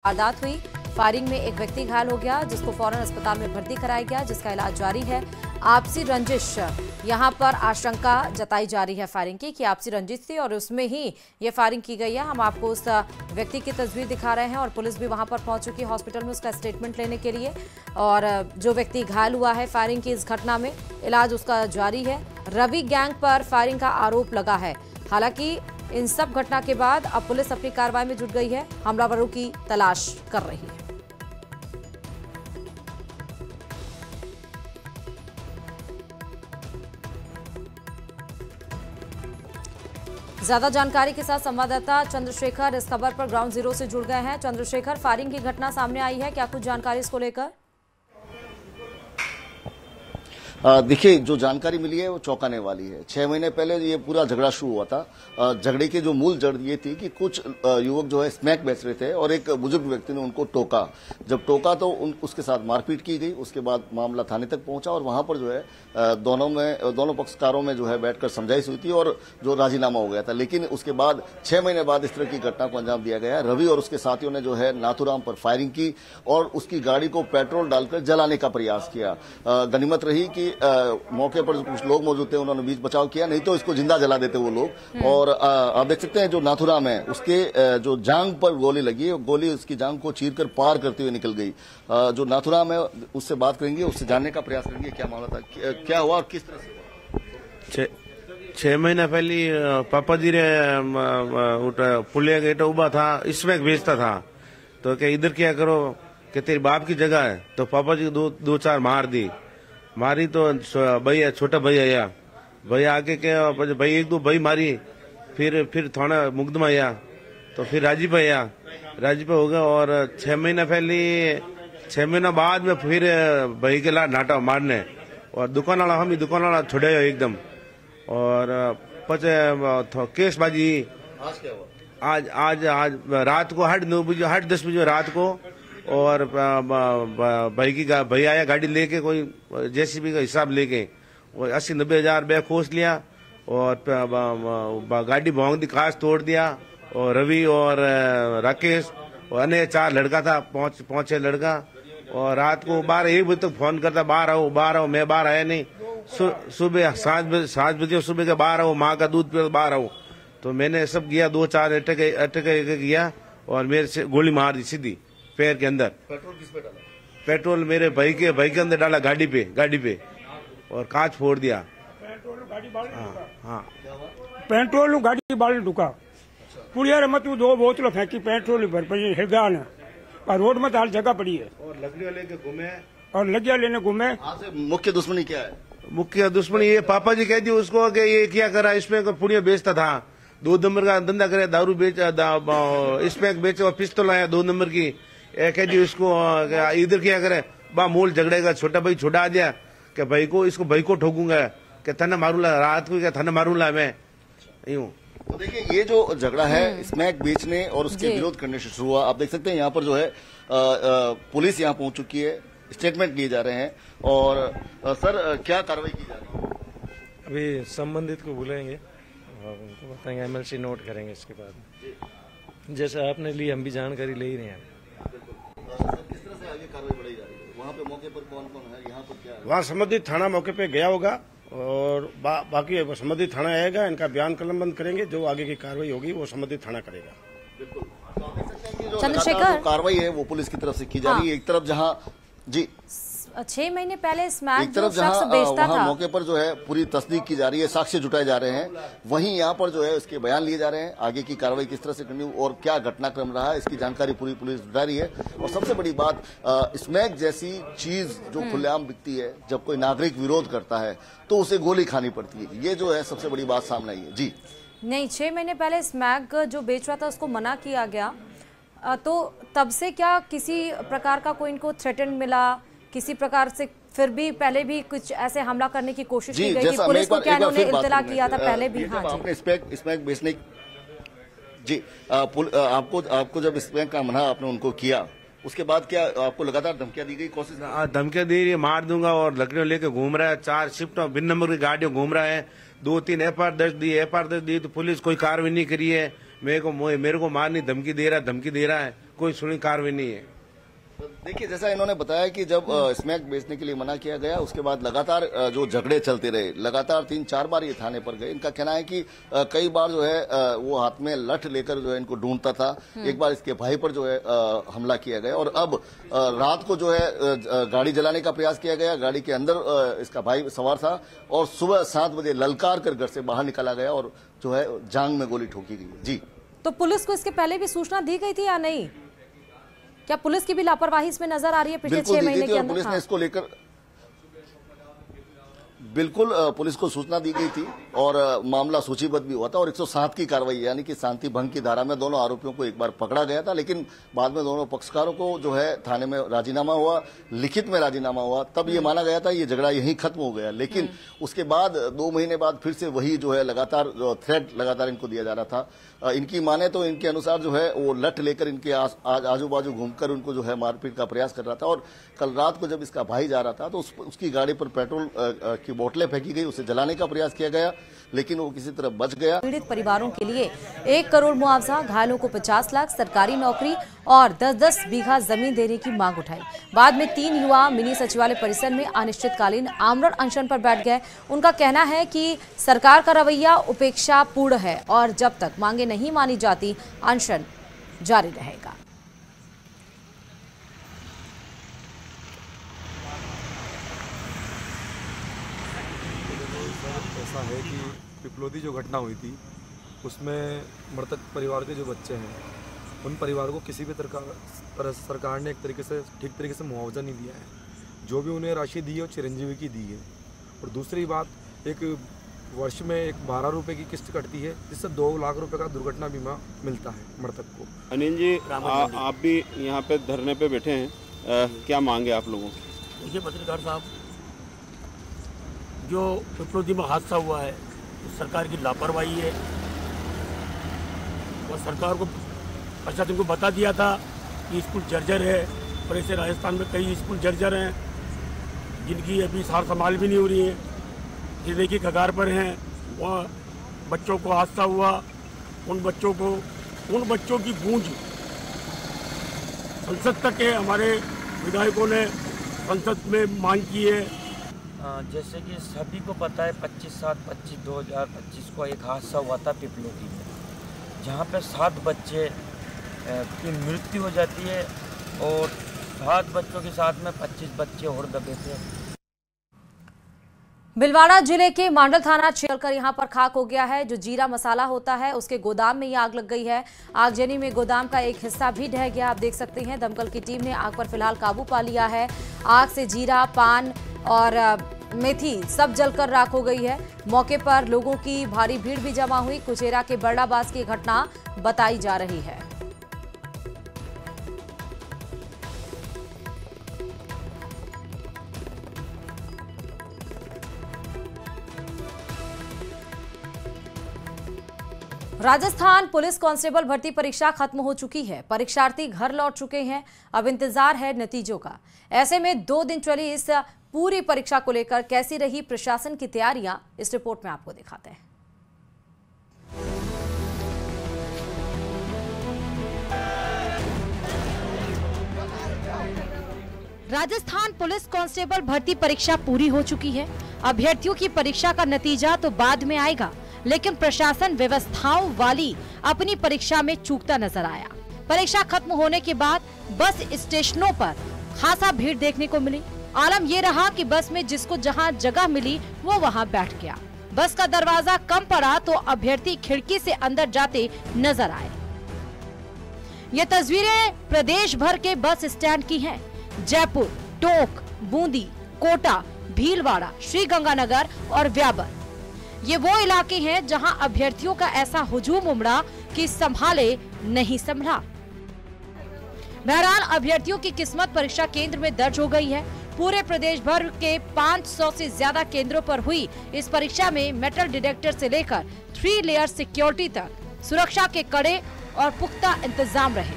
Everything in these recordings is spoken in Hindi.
वारदात हुई। फायरिंग में एक व्यक्ति घायल हो गया, जिसको फौरन अस्पताल में भर्ती कराया गया, जिसका इलाज जारी है। आपसी रंजिश यहां पर आशंका जताई जा रही है फायरिंग की कि आपसी रंजिश थी और उसमें ही ये फायरिंग की गई है। हम आपको उस व्यक्ति की तस्वीर दिखा रहे हैं और पुलिस भी वहां पर पहुंच चुकी है हॉस्पिटल में उसका स्टेटमेंट लेने के लिए। और जो व्यक्ति घायल हुआ है फायरिंग की इस घटना में, इलाज उसका जारी है। रवि गैंग पर फायरिंग का आरोप लगा है। हालांकि इन सब घटना के बाद अब पुलिस अपनी कार्रवाई में जुट गई है, हमलावरों की तलाश कर रही है। ज्यादा जानकारी के साथ संवाददाता चंद्रशेखर इस खबर पर ग्राउंड जीरो से जुड़ गए हैं। चंद्रशेखर, फायरिंग की घटना सामने आई है, क्या कुछ जानकारी इसको लेकर? देखिए, जो जानकारी मिली है वो चौंकाने वाली है। 6 महीने पहले ये पूरा झगड़ा शुरू हुआ था। झगड़े की जो मूल जड़ ये थी कि कुछ युवक जो है स्मैक बेच रहे थे और एक बुजुर्ग व्यक्ति ने उनको टोका। जब टोका तो उसके साथ मारपीट की गई। उसके बाद मामला थाने तक पहुंचा और वहां पर जो है दोनों पक्षकारों में जो है बैठकर समझाइश हुई थी और जो राजीनामा हो गया था। लेकिन उसके बाद 6 महीने बाद इस तरह की घटना को अंजाम दिया गया। रवि और उसके साथियों ने जो है नाथुराम पर फायरिंग की और उसकी गाड़ी को पेट्रोल डालकर जलाने का प्रयास किया। गनीमत रही कि मौके पर कुछ लोग मौजूद थे, उन्होंने बीच बचाव किया, नहीं तो इसको जिंदा जला देते वो लोग। और आप देख सकते हैं जो नाथुराम है उसके जो जांग पर गोली लगी है, गोली उसकी जांग को चीरकर पार करते हुए निकल गई। जो नाथुराम है उससे बात करेंगे, उससे जानने का प्रयास करेंगे क्या मामला था, क्या हुआ और किस तरह से हुआ। 6 महीना पहले पापा जी रे पुलिया गेट उबा था, इसमें भेजता था तो क्या इधर क्या करो कि तेरी बाप की जगह है। तो पापा जी दो चार मारी तो भैया छोटा भैया आया, भैया आके क्या भाई एक दो भाई मारी। फिर थोड़ा मुकदमा आया तो फिर राजीव हो गया। और 6 महीना बाद में फिर भाई के ला नाटा मारने और दुकान वाला छोड़े एकदम। और पचे केसबाजी आज क्या हुआ? आज रात को 10 बजे रात को। और भाई आया गाड़ी लेके, कोई जेसीबी का हिसाब लेके, वो 80-90 हजार रुपया खोस लिया और गाड़ी भोंग दी, कांच तोड़ दिया। और रवि और राकेश और अन्य 4 लड़का था, 5-6 लड़का। और रात को 12-1 बजे तक फोन करता, बाहर आओ। मैं बाहर आया नहीं। सुबह 7 बजे सुबह के बाहर आओ, माँ का दूध पियो, बाहर आओ। तो मैंने सब किया, 2-4 अटक किया और मेरे से गोली मार दी सीधी पैर के अंदर। पेट्रोल किस पे डाला? पेट्रोल मेरे भाई के अंदर डाला, गाड़ी पे और कांच फोड़ दिया। हाँ पेट्रोल गाड़ी बाल ढुका। पुलिया मत 2 बोतल फेंकी पेट्रोल भर पड़ी हृदय ने और रोड में हाल जगह पड़ी है। और लकड़ियां लेके घूमे लेने घूमे। मुख्य दुश्मनी क्या है? मुख्य दुश्मनी ये पापा जी कह दी उसको कि ये क्या करा, इसमें पुड़िया बेचता था, 2 नंबर का धंधा करे, दारू इसमें बेचे और पिस्तौल आया 2 नंबर की। कह दी उसको इधर क्या करे, बा मूल झगड़ेगा, छोटा भाई छुड़ा दिया कि भाई को ठोकूंगा, कि थने मारूंगा रात को, क्या थने मारूंगा मैं यूं। तो देखिए, ये जो झगड़ा है स्मैक बेचने और उसके विरोध करने से शुरू हुआ। आप देख सकते हैं यहाँ पर जो है पुलिस यहाँ पहुंच चुकी है, स्टेटमेंट लिए जा रहे हैं। और सर, क्या कार्रवाई की जा रही है? अभी संबंधित को बुलाएंगे और उनको बताएंगे, एमएलसी नोट करेंगे। इसके बाद जैसे आपने ली, हम भी जानकारी ले ही रहे हैं। किस तरह से आगे कार्रवाई बढ़ाई जा रही है? वहाँ पे मौके पर कौन है, यहाँ पर क्या है? वहाँ संबंधित थाना मौके पे गया होगा और बाकी संबंधित थाना आएगा, इनका बयान कलमबंद करेंगे। जो आगे की कार्रवाई होगी वो संबंधित थाना करेगा। बिल्कुल। तो आप देख सकते हैं कि जो चंद्रशेखर, कार्रवाई है वो पुलिस की तरफ से की जा रही है। एक तरफ जहाँ 6 महीने पहले स्मैक एक तरफ जो शख्स जहां बेचता वहां था, मौके पर जो है पूरी तस्दीक की जा रही है, साक्ष्य जुटाए जा रहे हैं, वहीं यहाँ पर जो है उसके बयान लिए जा रहे हैं। आगे की कार्रवाई किस तरह से करनी और क्या घटनाक्रम रहा है, इसकी जानकारी पूरी पुलिस जुटा रही है। और सबसे बड़ी बात, स्मैक जैसी चीज जो खुलेआम बिकती है, जब कोई नागरिक विरोध करता है तो उसे गोली खानी पड़ती है। ये जो है सबसे बड़ी बात सामने आई है। जी नहीं, 6 महीने पहले स्मैक जो बेच रहा था उसको मना किया गया, तो तब से क्या किसी प्रकार का कोई इनको थ्रेटन मिला किसी प्रकार से? फिर भी पहले भी कुछ ऐसे हमला करने की कोशिश की गई थी, पुलिस को क्या इन्होंने इत्तला किया था पहले भी? हाँ, आपने स्मैक बेचने जी आपको जब स्मैक का मना आपने उनको किया, उसके बाद क्या आपको लगातार धमकियां दी गई? कोशिश धमकियां दी रही है, मार दूंगा और लकड़ियों लेके घूम रहा है। 4 शिफ्ट बिन नंबर की गाड़ियों घूम रहा है। 2-3 एफआईआर दर्ज दी तो पुलिस कोई कार्रवाई नहीं करी है। मेरे को मारने धमकी दे रहा है। कोई सुनी कार्रवाई नहीं है। देखिए, जैसा इन्होंने बताया कि जब स्मैक बेचने के लिए मना किया गया, उसके बाद लगातार जो झगड़े चलते रहे, लगातार 3-4 बार ये थाने पर गए। इनका कहना है कि कई बार जो है वो हाथ में लठ लेकर जो है इनको ढूंढता था। एक बार इसके भाई पर जो है हमला किया गया और अब रात को जो है गाड़ी जलाने का प्रयास किया गया। गाड़ी के अंदर इसका भाई सवार था और सुबह 7 बजे ललकार कर घर से बाहर निकाला गया और जो है जांग में गोली ठोकी गई। जी, तो पुलिस को इसके पहले भी सूचना दी गई थी या नहीं? क्या पुलिस की भी लापरवाही इसमें नजर आ रही है पिछले 6 महीने के अंदर? पुलिस ने इसको लेकर बिल्कुल पुलिस को सूचना दी गई थी और मामला सूचीबद्ध भी हुआ था और 107 की कार्रवाई यानी कि शांति भंग की धारा में दोनों आरोपियों को एक बार पकड़ा गया था, लेकिन बाद में दोनों पक्षकारों को जो है थाने में राजीनामा हुआ, लिखित में राजीनामा हुआ। तब ये माना गया था ये झगड़ा यहीं खत्म हो गया, लेकिन उसके बाद 2 महीने बाद फिर से वही जो है लगातार थ्रेट लगातार इनको दिया जा रहा था। इनकी माने तो इनके अनुसार जो है वो लठ लेकर इनके आजू बाजू घूमकर उनको जो है मारपीट का प्रयास कर रहा था और कल रात को जब इसका भाई जा रहा था तो उसकी गाड़ी पर पेट्रोल की बोतलें फेंकी गई, उसे जलाने का प्रयास किया गया, लेकिन वो किसी तरह बच गया। पीड़ित परिवारों के लिए 1 करोड़ मुआवजा, घायलों को 50 लाख, सरकारी नौकरी और 10-10 बीघा जमीन देने की मांग उठाई। बाद में 3 युवा मिनी सचिवालय परिसर में अनिश्चितकालीन आमरण अनशन पर बैठ गए। उनका कहना है कि सरकार का रवैया उपेक्षापूर्ण है और जब तक मांगे नहीं मानी जाती अनशन जारी रहेगा। ऐसा है कि पिपलोदी जो घटना हुई थी उसमें मृतक परिवार के जो बच्चे हैं उन परिवारों को किसी भी तरह सरकार ने ठीक तरीके से मुआवजा नहीं दिया है। जो भी उन्हें राशि दी है वो चिरंजीवी की दी है। और दूसरी बात, एक वर्ष में 12 रुपये की किस्त कटती है जिससे 2 लाख रुपए का दुर्घटना बीमा मिलता है मृतक को। अनिल जी, आप भी यहाँ पे धरने पे बैठे हैं, क्या मांगे आप लोगों की? देखिए पत्रकार साहब, जो पिपलोदी में हादसा हुआ है तो सरकार की लापरवाही है और सरकार को प्रशासन को बता दिया था कि स्कूल जर्जर है और ऐसे राजस्थान में कई स्कूल जर्जर हैं जिनकी अभी सार संभाल भी नहीं हो रही है, गिरने की कगार पर हैं। वहाँ बच्चों को हादसा हुआ, उन बच्चों की गूंज संसद तक है। हमारे विधायकों ने संसद में मांग की है। जैसे कि सभी को पता है 25/7/2025 को एक हादसा हुआ था पिपलोदी में, जहाँ पे 7 बच्चे की मृत्यु हो जाती है और 7 बच्चों के साथ में 25 बच्चे और दबे थे। भिलवाड़ा जिले के मांडल थाना चलकर यहां पर खाक हो गया है। जो जीरा मसाला होता है उसके गोदाम में ये आग लग गई है। आगजनी में गोदाम का एक हिस्सा भी ढह गया। आप देख सकते हैं दमकल की टीम ने आग पर फिलहाल काबू पा लिया है। आग से जीरा, पान और मेथी सब जलकर राख हो गई है। मौके पर लोगों की भारी भीड़ भी जमा हुई। कुचेरा के बरड़ाबाज की घटना बताई जा रही है। राजस्थान पुलिस कांस्टेबल भर्ती परीक्षा खत्म हो चुकी है। परीक्षार्थी घर लौट चुके हैं। अब इंतजार है नतीजों का। ऐसे में 2 दिन चली इस पूरी परीक्षा को लेकर कैसी रही प्रशासन की तैयारियां, इस रिपोर्ट में आपको दिखाते हैं। राजस्थान पुलिस कांस्टेबल भर्ती परीक्षा पूरी हो चुकी है। अभ्यर्थियों की परीक्षा का नतीजा तो बाद में आएगा, लेकिन प्रशासन व्यवस्थाओं वाली अपनी परीक्षा में चूकता नजर आया। परीक्षा खत्म होने के बाद बस स्टेशनों पर खासा भीड़ देखने को मिली। आलम ये रहा कि बस में जिसको जहां जगह मिली वो वहां बैठ गया। बस का दरवाजा कम पड़ा तो अभ्यर्थी खिड़की से अंदर जाते नजर आए। ये तस्वीरें प्रदेश भर के बस स्टैंड की हैं। जयपुर, टोंक, बूंदी, कोटा, भीलवाड़ा, श्रीगंगानगर और व्याबर ये वो इलाके हैं जहां अभ्यर्थियों का ऐसा हुजूम उमड़ा कि संभाले नहीं संभला। बहरहाल अभ्यर्थियों की किस्मत परीक्षा केंद्र में दर्ज हो गई है। पूरे प्रदेश भर के 500 से ज्यादा केंद्रों पर हुई इस परीक्षा में मेटल डिटेक्टर से लेकर 3 लेयर सिक्योरिटी तक सुरक्षा के कड़े और पुख्ता इंतजाम रहे।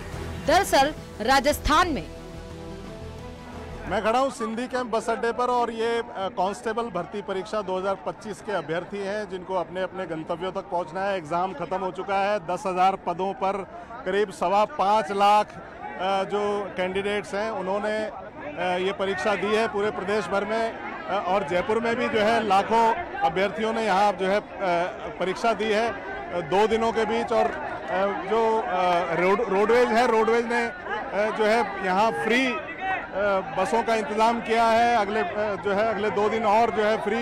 दरअसल राजस्थान में मैं खड़ा हूँ सिंधी कैंप बस अड्डे पर और ये कांस्टेबल भर्ती परीक्षा 2025 के अभ्यर्थी हैं जिनको अपने अपने गंतव्यों तक पहुंचना है। एग्जाम खत्म हो चुका है। 10,000 पदों पर करीब 5.25 लाख जो कैंडिडेट्स हैं उन्होंने ये परीक्षा दी है पूरे प्रदेश भर में, और जयपुर में भी जो है लाखों अभ्यर्थियों ने यहाँ जो है परीक्षा दी है 2 दिनों के बीच। और जो रोडवेज है, रोडवेज ने जो है यहाँ फ्री बसों का इंतज़ाम किया है। अगले 2 दिन और जो है फ्री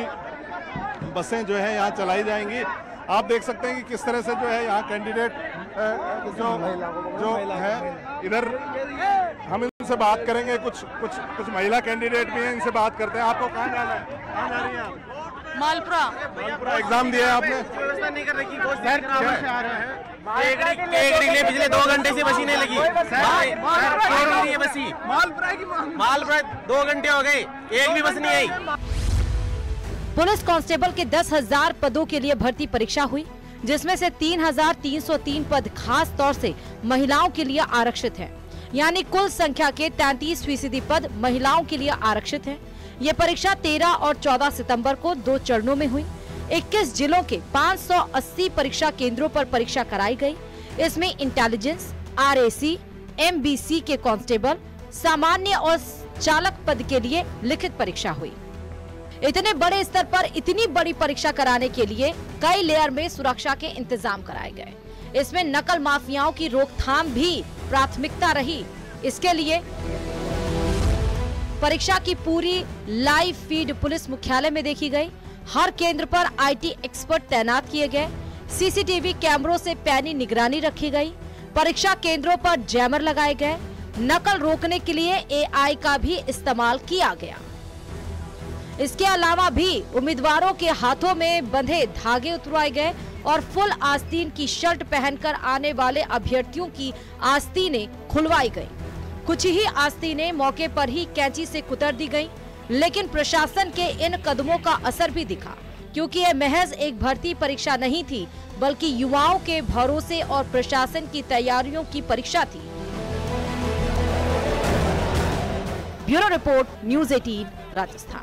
बसें जो है यहाँ चलाई जाएंगी। आप देख सकते हैं कि किस तरह से जो है यहाँ कैंडिडेट जो है, इधर हम इनसे बात करेंगे। कुछ महिला कैंडिडेट भी हैं, इनसे बात करते हैं। आपको कहाँ जाना है? कहाँ जा रही हैं आप? मालपुरा एग्जाम दिया है आपने? व्यवस्था नहीं कर रखी, एक पिछले 2 घंटे से बसी नहीं लगी। मालपुरा 2 घंटे हो गए, एक भी बस नहीं आई। पुलिस कांस्टेबल के 10,000 पदों के लिए भर्ती परीक्षा हुई, जिसमें से 3,303 पद खास तौर से महिलाओं के लिए आरक्षित हैं। यानी कुल संख्या के 33% पद महिलाओं के लिए आरक्षित हैं। ये परीक्षा 13 और 14 सितंबर को 2 चरणों में हुई। 21 जिलों के 580 परीक्षा केंद्रों पर परीक्षा कराई गई। इसमें इंटेलिजेंस, RAC, MBC के कांस्टेबल, सामान्य और चालक पद के लिए लिखित परीक्षा हुई। इतने बड़े स्तर पर इतनी बड़ी परीक्षा कराने के लिए कई लेयर में सुरक्षा के इंतजाम कराए गए। इसमें नकल माफियाओं की रोकथाम भी प्राथमिकता रही। इसके लिए परीक्षा की पूरी लाइव फीड पुलिस मुख्यालय में देखी गई। हर केंद्र पर IT एक्सपर्ट तैनात किए गए। CCTV कैमरों से पैनी निगरानी रखी गई। परीक्षा केंद्रों पर जैमर लगाए गए। नकल रोकने के लिए AI का भी इस्तेमाल किया गया। इसके अलावा भी उम्मीदवारों के हाथों में बंधे धागे उतरवाए गए और फुल आस्तीन की शर्ट पहनकर आने वाले अभ्यर्थियों की आस्तीनें खुलवाई गई। कुछ ही आस्तीनें मौके पर ही कैंची से कुतर दी गईं, लेकिन प्रशासन के इन कदमों का असर भी दिखा, क्योंकि ये महज एक भर्ती परीक्षा नहीं थी, बल्कि युवाओं के भरोसे और प्रशासन की तैयारियों की परीक्षा थी। Bureau report, News 18 Rajasthan.